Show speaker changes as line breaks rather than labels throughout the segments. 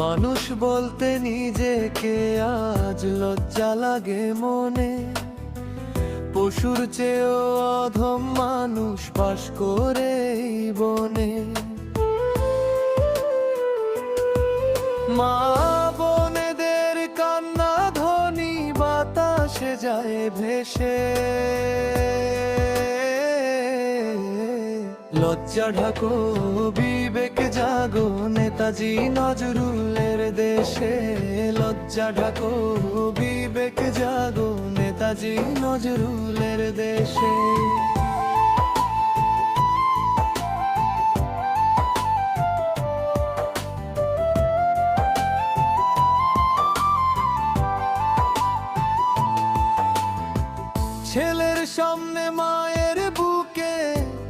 মানুষ বলতে নিজেকে আজ লজ্জা লাগে মনে, পশুর চেয়েও অধম মানুষ বাস করে এই বনে। মা বোনেদের কান্না ধ্বনি বাতাসে যায় ভেসে, লজ্জা ঢাকো বিবেক জাগো নেতাজি নজরুলের দেশে। লজ্জা ঢাকো বিবেক জাগো নেতাজি নজরুলের দেশে। ছেলের সামনে মায়ের বুকে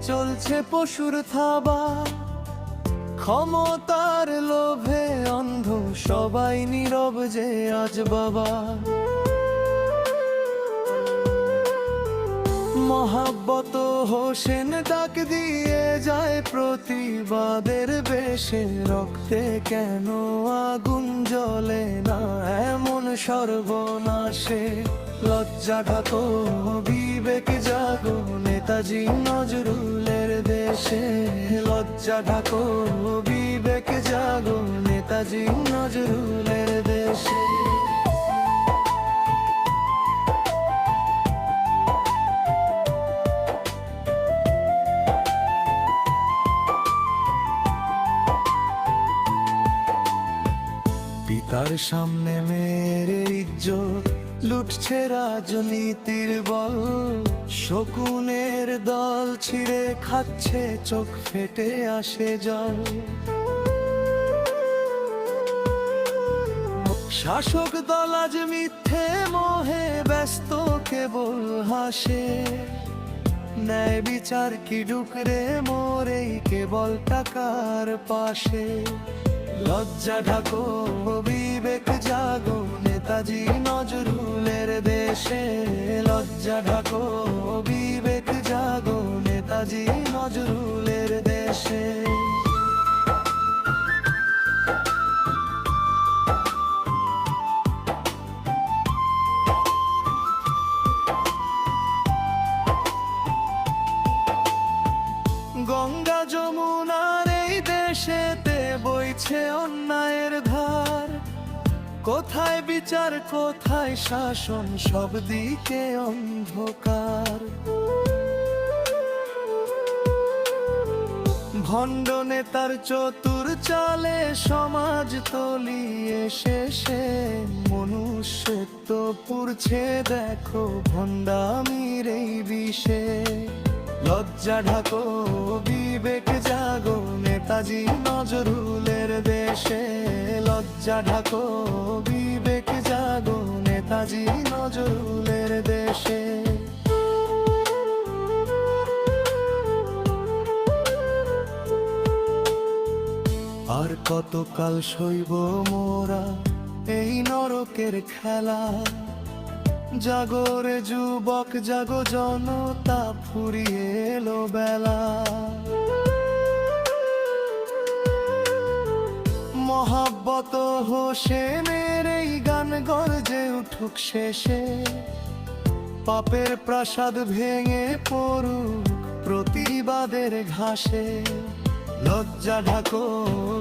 চলছে পশুর থাবা, ক্ষমতার লোভে অন্ধ সবাই নীরব যে আজ বাবা। মহাব্বত হোসেন ডাক দিয়ে যায় প্রতিবাদের বেশে, রক্তে কেন আগুন জ্বলে না এমন সর্বনাশে। লজ্জা ঢাকো বিবেক জাগো নেতাজি নজরুলের দেশে। লজ্জা ঢাকো বিবেক জাগো নেতাজি নজরুলের দেশে। পিতার সামনে মেয়ের ইজ্জত লুটছে রাজনীতির বল, শকুনের দল ছিঁড়ে খাচ্ছে চোখ ফেটে আসে জল। শাসক দল আজ মিথ্যে মোহে ব্যস্ত কেবল হাসে, ন্যায় বিচার কি ডুকরে মোরেই কেবল টাকার পাশে। লজ্জা ঢাকো বিবেক জাগো নেতাজি নজরুলের দেশে। লজ্জা ঢাকো বিবেক জাগো নেতাজি নজরুলের দেশে। গঙ্গা যমুনার এই দেশেতে বইছে অন্যায়ের ধার, কোথায় বিচার কোথায় শাসন সব দিকে অন্ধকার। ভণ্ড নেতার চতুর চালে সমাজ তলিয়ে শেষে, মনুষ্যত্ব পুড়ছে দেখো ভণ্ডামির এই বিষে। লজ্জা ঢাকো বিবেক জাগো নেতাজি নজরুলের দেশে। লজ্জা ঢাকো বিবেক জাগো নেতাজি নজরুলের দেশে। আর কতকাল সইব মোরা এই নরকের খেলা, জাগরে যুবক জাগো জনতা ফুরিয়ে এলো বেলা। মহাব্বত হোসেনের এই গান গর্জে উঠুক শেষে, পাপের প্রাসাদ ভেঙে পড়ুক প্রতিবাদের ঘাসে। লজ্জা ঢাকো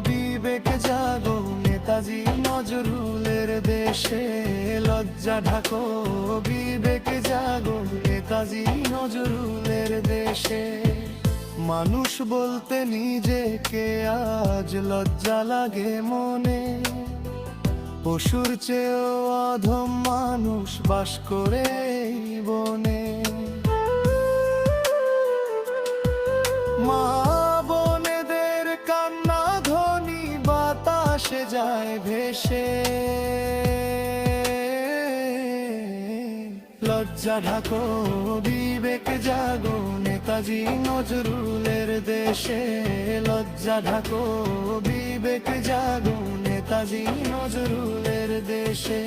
বিবেক জাগো নেতাজি নজরুলের দেশে। লজ্জা ঢাকো বিবেক জাগো নেতাজি নজরুলের দেশে। মানুষ বলতে নিজেকে আজ লজ্জা লাগে মনে, পশুর চেয়েও অধম মানুষ বাস করে এই বনে। মা বোনেদের কান্না ধ্বনি বাতাসে যায় ভেসে, লজ্জা ঢাকো বিবেক জাগো নেতাজি নজরুলের দেশে। লজ্জা ঢাকো বিবেক জাগো নেতাজি নজরুলের দেশে।